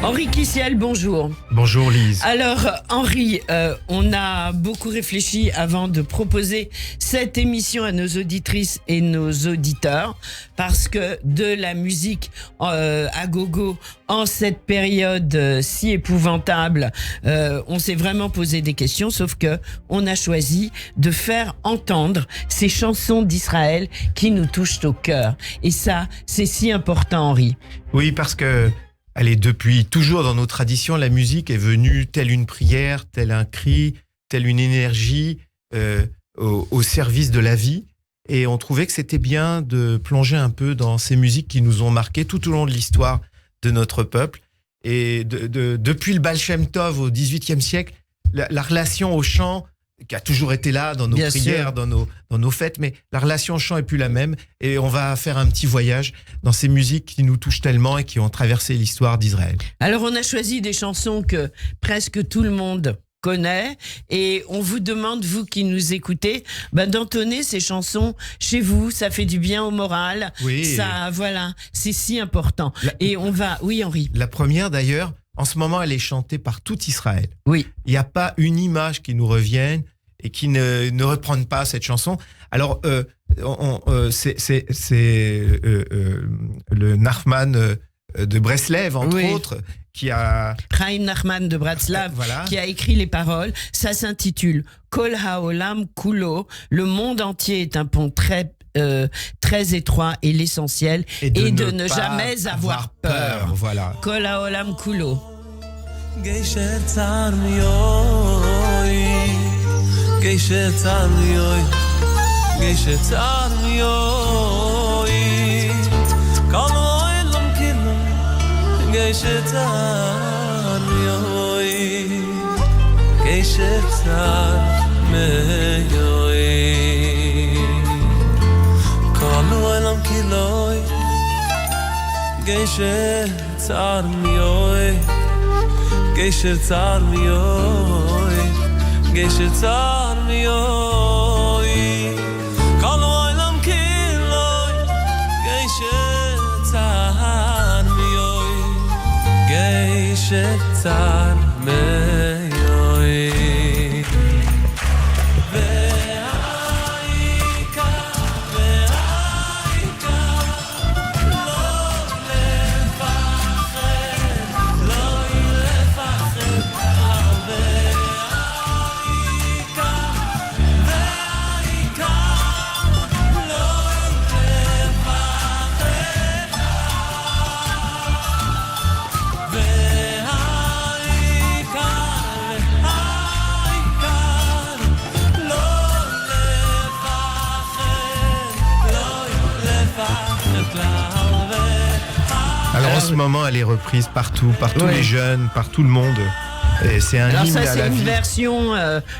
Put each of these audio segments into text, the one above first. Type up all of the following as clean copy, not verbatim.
Henri Kissiel, bonjour. Bonjour Lise. Alors Henri, on a beaucoup réfléchi avant de proposer cette émission à nos auditrices et nos auditeurs parce que de la musique à gogo en cette période si épouvantable, on s'est vraiment posé des questions, sauf que on a choisi de faire entendre ces chansons d'Israël qui nous touchent au cœur. Et ça, c'est si important, Henri. Oui, parce que allez, depuis toujours dans nos traditions, la musique est venue telle une prière, tel un cri, telle une énergie au service de la vie. Et on trouvait que c'était bien de plonger un peu dans ces musiques qui nous ont marqués tout au long de l'histoire de notre peuple. Et depuis le Baal Shem Tov au XVIIIe siècle, la relation au chant, qui a toujours été là dans nos prières, dans nos fêtes, mais la relation au chant est plus la même. Et on va faire un petit voyage dans ces musiques qui nous touchent tellement et qui ont traversé l'histoire d'Israël. Alors on a choisi des chansons que presque tout le monde connaît et on vous demande, vous qui nous écoutez, d'entonner ces chansons chez vous. Ça fait du bien au moral. Oui. Ça, voilà, c'est si important. Et on va... Oui, Henri. La première d'ailleurs, en ce moment, elle est chantée par tout Israël. Oui. Il n'y a pas une image qui nous revienne et qui ne reprenne pas cette chanson. Alors, c'est le Nachman de Breslev, entre autres, qui a... Chaim Nachman de Breslev, qui a écrit les paroles. Ça s'intitule « Kol haolam kulo ». Le monde entier est un pont très étroit et l'essentiel est de ne jamais avoir peur. Voilà. Kol haolam kulo. Geisher tzar miyoi, geisher tzar miyoi, geisher tzar miyoi, kol olam kilo, geisher tzar miyoi, geisher tzar miyoi, kol olam kilo, geisher tzar miyoi. Geisher tzar miyoi, geisher tzar miyoi, kol olam kiloi, geisher tzar miyoi, geisher tzar miyoi. Alors en ce moment, elle est reprise partout, par tous les jeunes, par tout le monde. Et c'est un hymne à la vie. Alors ça, c'est une version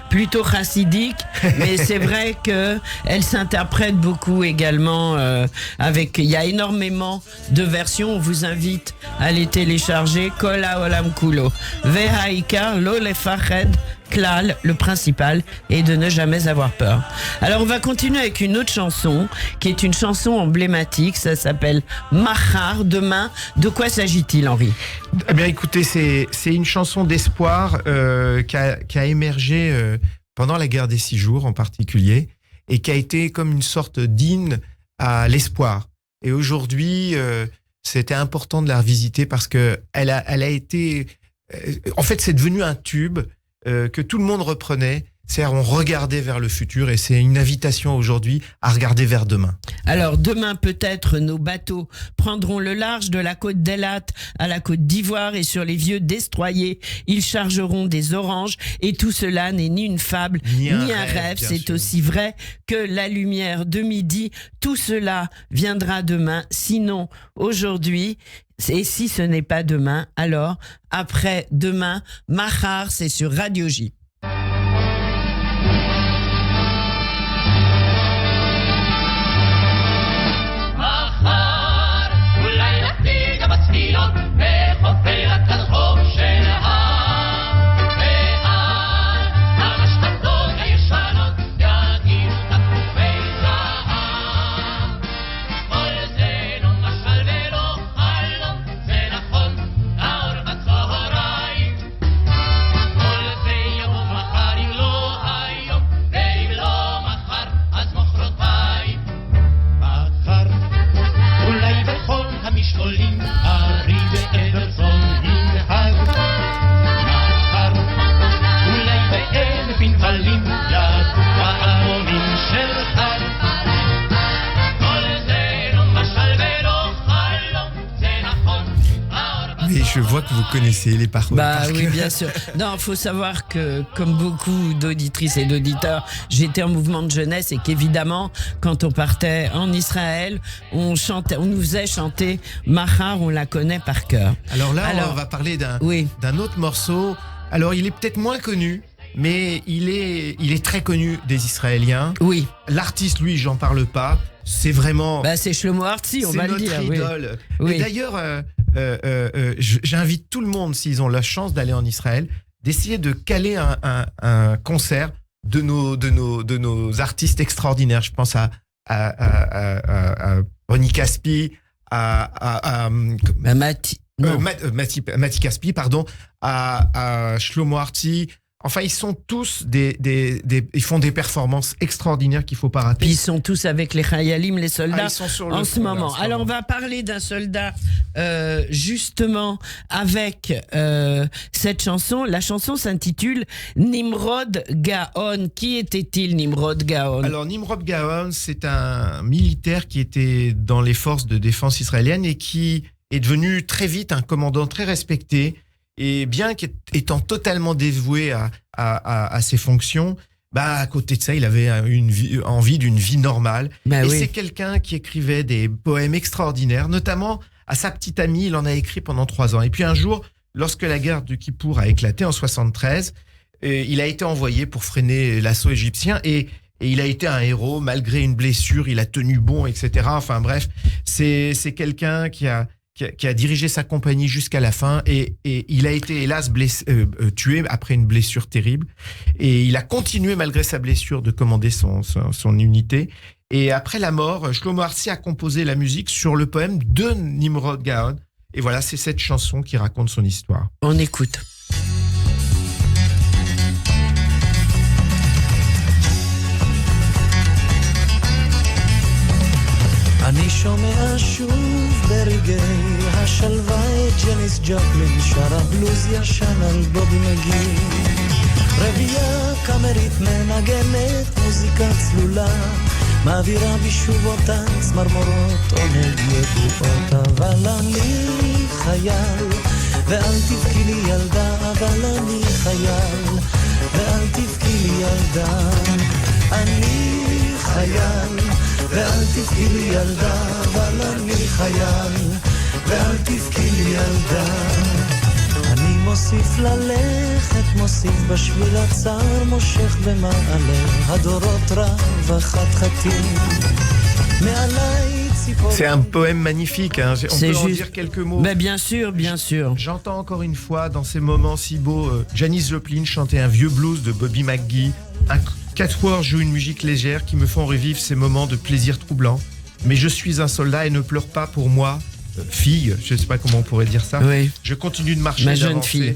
plutôt chassidique, mais c'est vrai que elle s'interprète beaucoup également il y a énormément de versions. On vous invite à les télécharger. Kol haolam kulo. Ve'ha'ikar lo lefached klal, le principal est de ne jamais avoir peur. Alors on va continuer avec une autre chanson qui est une chanson emblématique, ça s'appelle Machar, demain. De quoi s'agit-il, Henri ? Eh bien écoutez, c'est une chanson d'espoir qui a émergé pendant la guerre des 6 jours en particulier et qui a été comme une sorte d'hymne à l'espoir. Et aujourd'hui, c'était important de la revisiter parce que elle a été... en fait, c'est devenu un tube que tout le monde reprenait. C'est-à-dire, on regardait vers le futur et c'est une invitation aujourd'hui à regarder vers demain. Alors, demain, peut-être, nos bateaux prendront le large de la côte d'Elat à la côte d'Ivoire et sur les vieux destroyers, ils chargeront des oranges et tout cela n'est ni une fable, ni un rêve. C'est aussi vrai que la lumière de midi. Tout cela viendra demain, sinon aujourd'hui. Et si ce n'est pas demain, alors après demain, Machar, c'est sur Radio J. כל זה לא משל ולא חלום, זה נכון, האור בצהוב Mais je vois que vous connaissez les paroles. Bah par oui, cœur. bien sûr. Non, il faut savoir que, comme beaucoup d'auditrices et d'auditeurs, j'étais en mouvement de jeunesse et qu'évidemment, quand on partait en Israël, on nous faisait chanter Mahar, on la connaît par cœur. Alors là, on va parler Oui. d'un autre morceau. Alors, il est peut-être moins connu, mais il est très connu des Israéliens. Oui. L'artiste, lui, j'en parle pas. C'est vraiment... Bah, c'est Shlomo Artzi, on va le dire. C'est notre idole. Oui. Et d'ailleurs, j'invite tout le monde, s'ils ont la chance d'aller en Israël, d'essayer de caler un concert de nos artistes extraordinaires. Je pense à Ronnie Caspi, Mati Caspi, pardon, à Shlomo Artzi. Enfin, ils sont tous ils font des performances extraordinaires qu'il faut pas rater. Puis ils sont tous avec les Chayalim, les soldats, ils sont sur le en ce moment. là, Alors, on va parler d'un soldat, justement, avec cette chanson. La chanson s'intitule Nimrod Gaon. Qui était-il, Nimrod Gaon? Alors, Nimrod Gaon, c'est un militaire qui était dans les forces de défense israéliennes et qui est devenu très vite un commandant très respecté. Et bien qu'étant totalement dévoué à ses fonctions, à côté de ça, il avait envie d'une vie normale. C'est quelqu'un qui écrivait des poèmes extraordinaires, notamment à sa petite amie. Il en a écrit pendant 3 ans. Et puis un jour, lorsque la guerre de Kippour a éclaté en 73, il a été envoyé pour freiner l'assaut égyptien et il a été un héros malgré une blessure. Il a tenu bon, etc. Enfin bref, c'est quelqu'un qui a dirigé sa compagnie jusqu'à la fin et il a été hélas tué après une blessure terrible et il a continué malgré sa blessure de commander son unité et après la mort, Shlomo Artzi a composé la musique sur le poème de Nimrod Gaon et voilà, c'est cette chanson qui raconte son histoire. On écoute. אני שומע שוב ברגעי השלווה את ג'ניס ג'ופלין שר הבלוז ישן על בובי מגי רבייה קאמרית מנגנת מוזיקה צלולה מעבירה בשוב אותן צמרמורות עונג ידועות אבל אני חייל ואל תבכי לי ילדה אבל אני חייל ואל תבכי לי ילדה אני חייל ואל תבכי לי ילדה, אבל אני חייל, ואל תבכי לי ילדה. אני מוסיף ללכת, מוסיף בשביל הצער, מושך במעלה, הדורות רב החתחתים, מעליי ציפור... C'est un poème magnifique, hein. On peut en dire quelques mots. Ben bien sûr, bien sûr. J'entends encore une fois, dans ces moments si beaux, Janis Joplin chanter un vieux blues de Bobby McGee, Quatuor joue une musique légère qui me font revivre ces moments de plaisir troublant. Mais je suis un soldat et ne pleure pas pour moi, fille, je ne sais pas comment on pourrait dire ça. Oui. Je continue de marcher, ma jeune fille.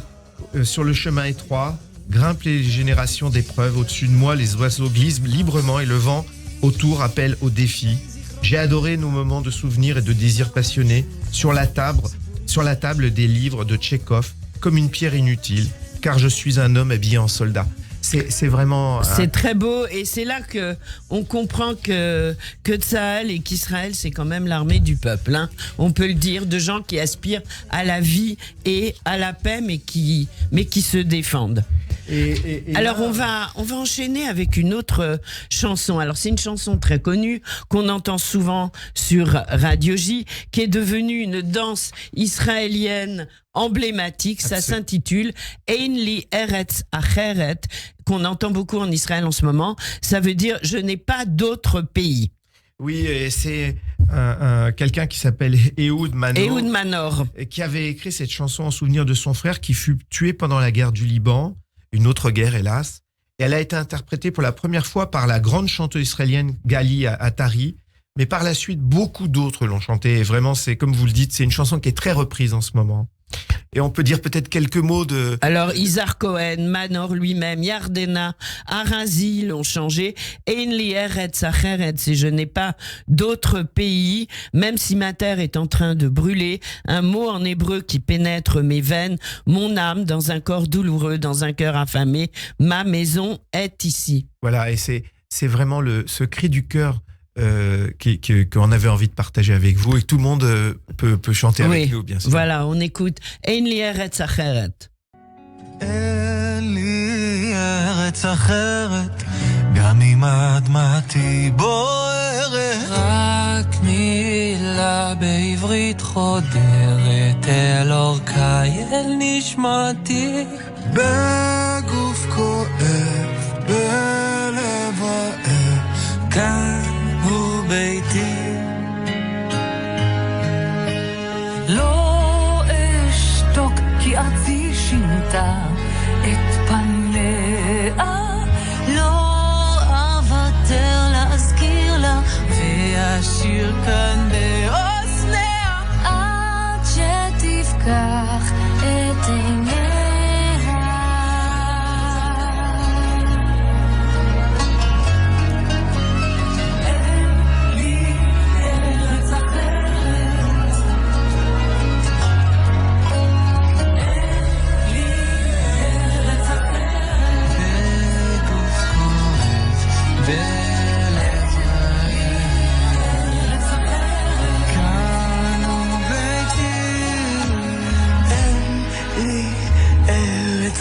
Sur le chemin étroit, grimpe les générations d'épreuves. Au-dessus de moi, les oiseaux glissent librement et le vent autour appelle au défi. J'ai adoré nos moments de souvenirs et de désirs passionnés sur la table des livres de Tchekhov, comme une pierre inutile, car je suis un homme habillé en soldat. C'est vraiment... C'est très beau et c'est là que on comprend que Tsahal et qu'Israël c'est quand même l'armée du peuple. Hein. On peut le dire, de gens qui aspirent à la vie et à la paix mais qui se défendent. Alors là... on va enchaîner avec une autre chanson. Alors c'est une chanson très connue qu'on entend souvent sur Radio J, qui est devenue une danse israélienne emblématique. Ça s'intitule Ein li eretz acheret, qu'on entend beaucoup en Israël en ce moment. Ça veut dire je n'ai pas d'autre pays. Oui, et c'est quelqu'un qui s'appelle Ehud Manor, qui avait écrit cette chanson en souvenir de son frère qui fut tué pendant la guerre du Liban, une autre guerre hélas. Et elle a été interprétée pour la première fois par la grande chanteuse israélienne Gali Atari, mais par la suite beaucoup d'autres l'ont chantée. Et vraiment, c'est comme vous le dites, c'est une chanson qui est très reprise en ce moment. Et on peut dire peut-être quelques mots de... Alors, Izhar Cohen, Manor lui-même, Yardena, Arazi l'ont changé. Ein li eretz acheret, c'est je n'ai pas d'autre pays, même si ma terre est en train de brûler. Un mot en hébreu qui pénètre mes veines, mon âme dans un corps douloureux, dans un cœur affamé. Ma maison est ici. Voilà, et c'est vraiment ce cri du cœur qu'on avait envie de partager avec vous et que tout le monde peut chanter avec nous, bien sûr. Voilà, on écoute Ein li eretz acheret. אין לי ארץ אחרת, גם אם אדמתי בוערת. רק מילה בעברית חודרת אל אורכי, אל נשמתי. בגוף כואב, בלב האב, כאן הוא ביתי. לא אשתוק כי ארצי שינתה את פניה, לא אוותר להזכיר לה ואשיר כאן באוזניה עד שתפקח את עיניה.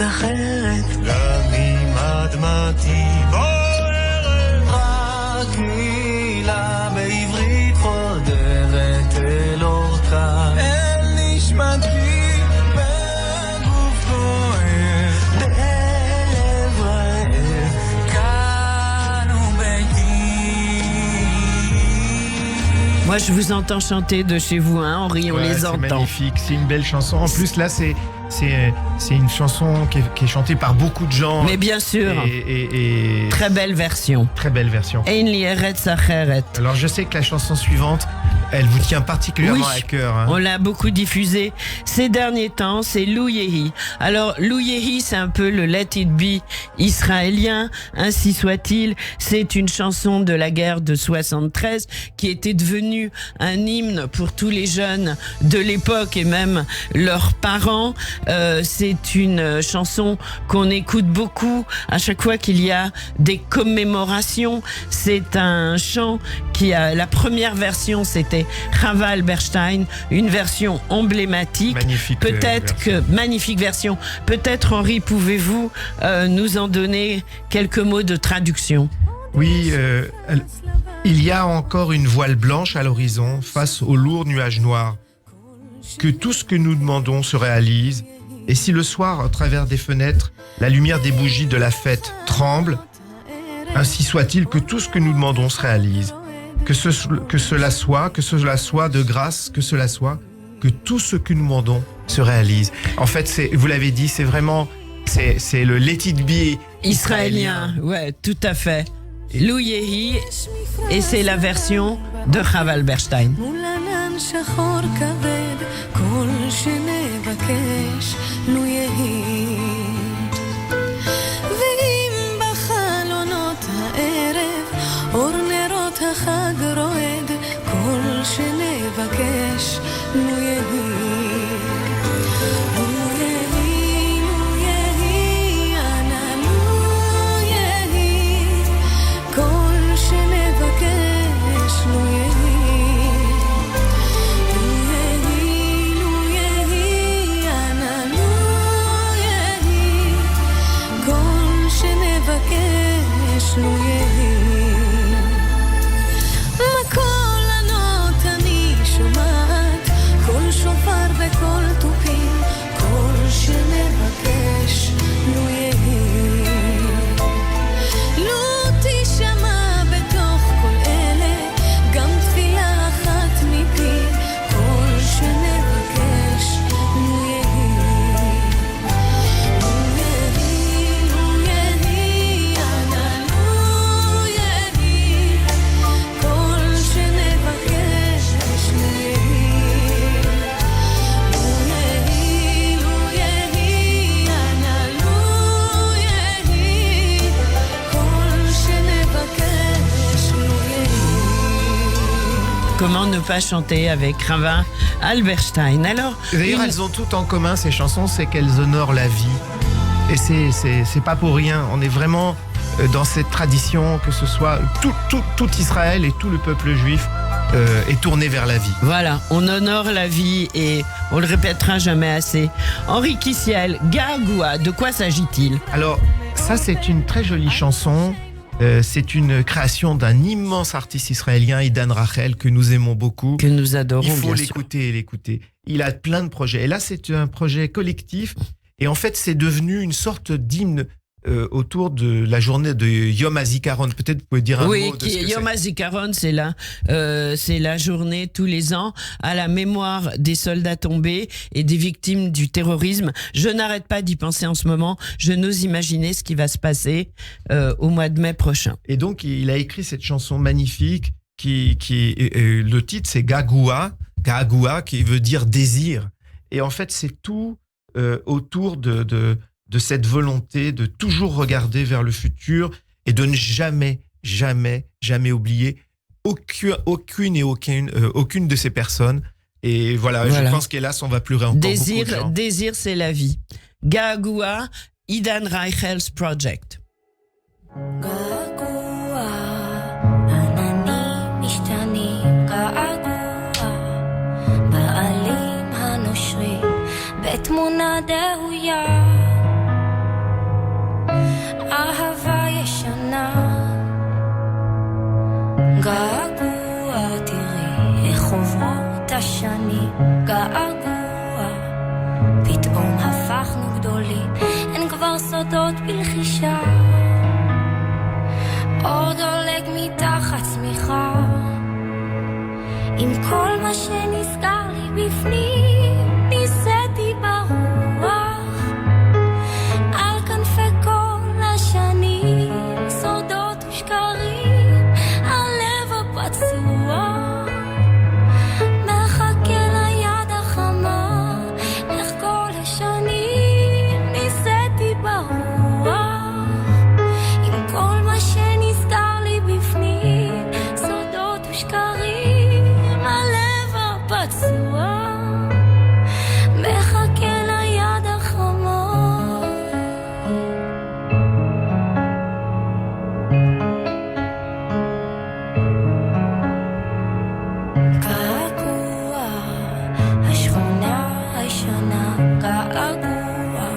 אחרת, גם אם אדמתי בוערת, רק מילה בעברית חודרת אל אורכה, אל נשמתי בגוף כואב, בלב רעב, כאן הוא ביתי. Moi, je vous entends chanter de chez vous, hein, Henri, on les entend. C'est magnifique, c'est une belle chanson. En plus, là, c'est une chanson qui est chantée par beaucoup de gens. Mais bien sûr. Et très belle version. Très belle version. Ein li eretz acheret. Alors, je sais que la chanson suivante, elle vous tient particulièrement à cœur. Hein. On l'a beaucoup diffusée ces derniers temps, c'est Lou Yehi. Alors, Lou Yehi, c'est un peu le Let It Be israélien, ainsi soit-il. C'est une chanson de la guerre de 73 qui était devenue un hymne pour tous les jeunes de l'époque et même leurs parents. C'est une chanson qu'on écoute beaucoup à chaque fois qu'il y a des commémorations. C'est un chant qui a, la première version, c'était Chava Alberstein, une version emblématique. Magnifique Magnifique version. Peut-être, Henri, pouvez-vous nous en donner quelques mots de traduction? Oui, il y a encore une voile blanche à l'horizon face aux lourds nuages noirs. Que tout ce que nous demandons se réalise, et si le soir, à travers des fenêtres, la lumière des bougies de la fête tremble, ainsi soit-il que tout ce que nous demandons se réalise. Que cela soit de grâce, que cela soit, que tout ce que nous demandons se réalise. En fait, vous l'avez dit, c'est vraiment, c'est le Let It Be israélien. Ouais, tout à fait. Lou Yehi, et c'est la version de Chava Alberstein. שחור כבד, כל שנבקש לו יהי. ואם בחלונות הערב אור נרות החג רועד, כל שנבקש לו יהי. Comment ne pas chanter avec Chava Alberstein? Alors, d'ailleurs, elles ont tout en commun, ces chansons, c'est qu'elles honorent la vie. Et c'est pas pour rien. On est vraiment dans cette tradition, que ce soit tout Israël et tout le peuple juif est tourné vers la vie. Voilà, on honore la vie et on le répétera jamais assez. Henri Kissiel, Ga'agua, de quoi s'agit-il? Alors, ça c'est une très jolie chanson. C'est une création d'un immense artiste israélien, Idan Rachel, que nous aimons beaucoup. Que nous adorons, Il faut bien sûr. l'écouter et l'écouter. Il a plein de projets. Et là, c'est un projet collectif. Et en fait, c'est devenu une sorte d'hymne autour de la journée de Yom HaZikaron. Peut-être vous pouvez dire un Oui, mot de ce que Yom c'est. HaZikaron, c'est la journée tous les ans à la mémoire des soldats tombés et des victimes du terrorisme. Je n'arrête pas d'y penser en ce moment. Je n'ose imaginer ce qui va se passer au mois de mai prochain. Et donc, il a écrit cette chanson magnifique le titre, c'est Ga'agua, qui veut dire désir. Et en fait, c'est tout autour de cette volonté de toujours regarder vers le futur et de ne jamais oublier aucune de ces personnes. Et voilà. Je pense qu'hélas, on va pleurer encore beaucoup de gens. Désir, c'est la vie. Ga'agua, Idan Reichel's Project. געגוע, עננים משתנים, געגוע, בעלים הנושרים, בתמונה דהויה, אהבה ישנה, געגוע, תראי איך עוברות השנים, געגוע, פתאום הפכנו גדולים, אין כבר סודות בלחישה, עוד עולג מתחת צמיחה, עם כל מה שנסגר לי בפנים, ניסיתי ברוח, על כנפי כל השנים, סודות ושקרים, הלב הפצוע, מחכה ליד החמה, איך כל השנים, ניסיתי ברוח, עם כל מה שנסגר לי בפנים, סודות ושקרים, הלב הפצוע, מחכה ליד החמה. געגוע, השכונה הישנה, געגוע,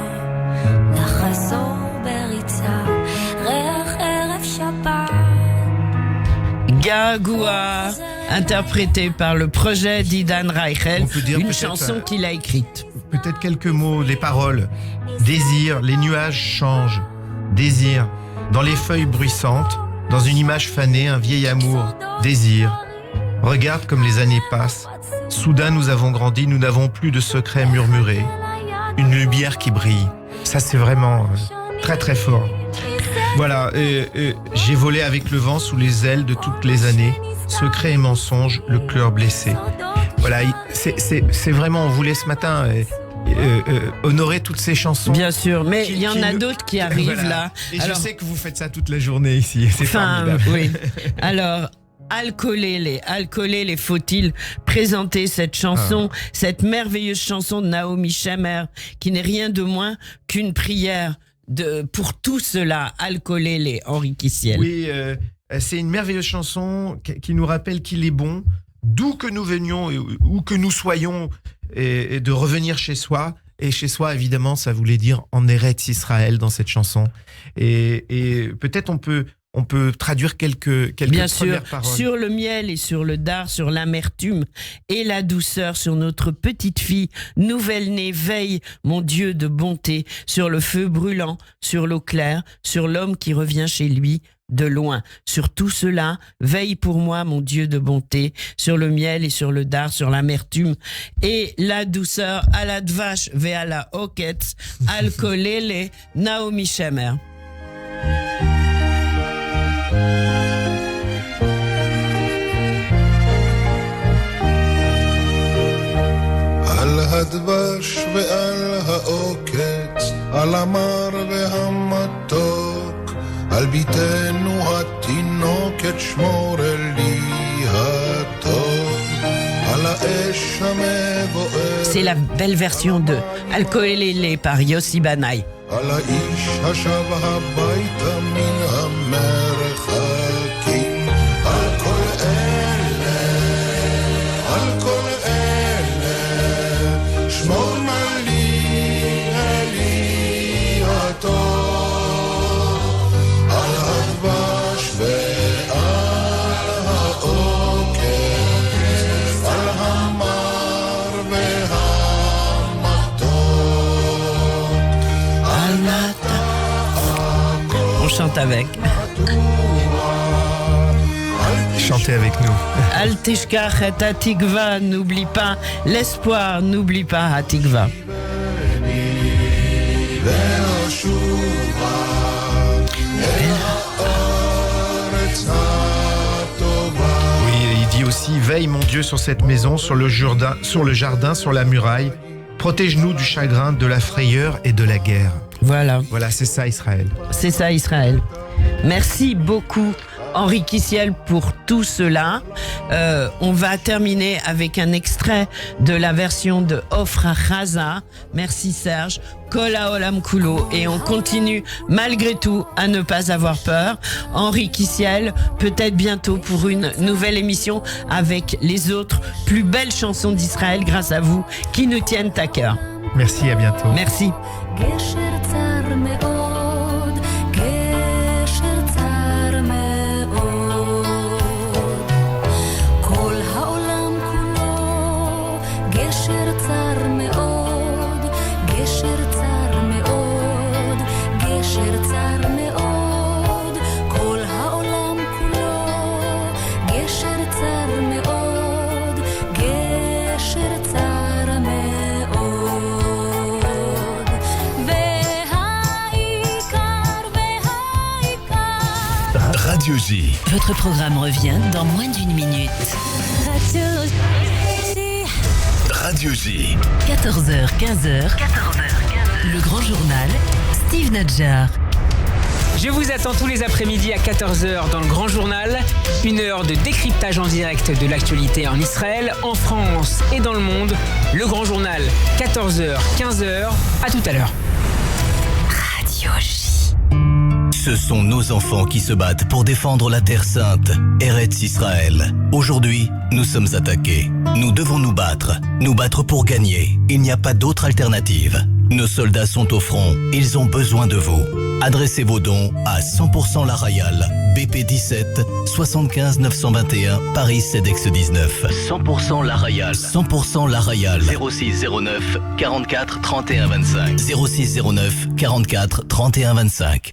לחזור בריצה, ריח ערב שבת. Ga'agua, interprété par le projet d'Idan Reichel, On peut dire une peut-être, chanson qu'il a écrite. Peut-être quelques mots, les paroles. Désir, les nuages changent. Désir, dans les feuilles bruissantes, dans une image fanée, un vieil amour. Désir, regarde comme les années passent. Soudain nous avons grandi, nous n'avons plus de secrets murmurés. Une lumière qui brille. Ça c'est vraiment très très fort. Voilà, j'ai volé avec le vent sous les ailes de toutes les années. Secret et mensonge, le cœur blessé. Voilà, c'est vraiment, on voulait ce matin honorer toutes ces chansons. Bien sûr, mais il y en a nous- d'autres qui arrivent Voilà. là. Et Alors, je sais que vous faites ça toute la journée ici. C'est formidable. oui. Alors, Al-Kolele, faut-il présenter cette chanson, cette merveilleuse chanson de Naomi Shemer, qui n'est rien de moins qu'une prière pour tout cela, Al-Kolele, Henri Kissiel. Oui, c'est une merveilleuse chanson qui nous rappelle qu'il est bon, d'où que nous venions, où que nous soyons, et de revenir chez soi. Et chez soi, évidemment, ça voulait dire en Eretz Israël dans cette chanson. Et peut-être on peut traduire quelques Bien sûr, premières paroles. sur le miel et sur le dard, sur l'amertume et la douceur, sur notre petite fille nouvelle-née, veille, mon Dieu de bonté, sur le feu brûlant, sur l'eau claire, sur l'homme qui revient chez lui de loin. Sur tout cela, veille pour moi, mon Dieu de bonté, sur le miel et sur le dard, sur l'amertume et la douceur, à la dvash ve à la oketz, Al-Kolele, Naomi Shemer. על הדבש ועל העוקץ, על המר והמתוק, על ביתנו התינוקת שמור לי הטוב, על האש המבוערת. C'est la belle version de Al-Kolele par Yossi Banaï. על האיש השב הביתה מן המרחקים, על כל אלה, על כל אלה, שמור נא לי אלי הטוב, על הדבש ועל העוקר, על המר והמתוק, על On chante avec. Chantez avec nous. Al tishkach et hatikva, n'oublie pas l'espoir, n'oublie pas hatikva. ואשובה אל הארץ הטובה. Oui, il dit aussi, veille mon Dieu sur cette maison, sur le jardin, sur la muraille. Protège-nous du chagrin, de la frayeur et de la guerre. Voilà, Voilà, c'est ça Israël. c'est ça Israël. Merci beaucoup Henri Kissiel pour tout cela. On va terminer avec un extrait de la version de Ofra Chaza. Merci Serge. Kol haolam kulo. Et on continue malgré tout à ne pas avoir peur. Henri Kissiel, peut-être bientôt pour une nouvelle émission avec les autres plus belles chansons d'Israël grâce à vous qui nous tiennent à cœur. Merci, à bientôt. Merci. גשר צר מאוד, גשר צר מאוד. כל העולם כולו, גשר צר מאוד, גשר צר מאוד, גשר צר מאוד. כל העולם כולו, גשר צר מאוד, גשר צר מאוד. Radio J. Votre programme revient dans moins d'une minute. Radio J. 14h, 15h. Le grand journal, Steve Nadjar. Je vous attends tous les après-midi à 14h dans le Grand Journal. Une heure de décryptage en direct de l'actualité en Israël, en France et dans le monde. Le Grand Journal, 14h, 15h. À tout à l'heure. Radio J. Ce sont nos enfants qui se battent pour défendre la Terre Sainte, Eretz Israël. Aujourd'hui, nous sommes attaqués. Nous devons nous battre pour gagner. Il n'y a pas d'autre alternative. Nos soldats sont au front, ils ont besoin de vous. Adressez vos dons à 100% La Royale, BP 17 75 921 Paris CEDEX 19. 100% La Royale. 100% La Royale. 06 09 44 31 25. 06 09 44 31 25.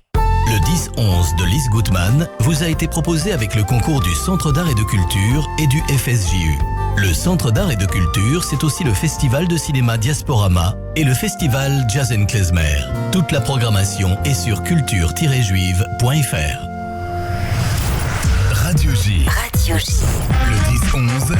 Le 10-11 de Lise Gutmann vous a été proposé avec le concours du Centre d'art et de culture et du FSJU. Le Centre d'art et de culture, c'est aussi le Festival de cinéma Diasporama et le Festival Jazz & Klezmer. Toute la programmation est sur culture-juive.fr. Radio J. Radio J. Le 10-11.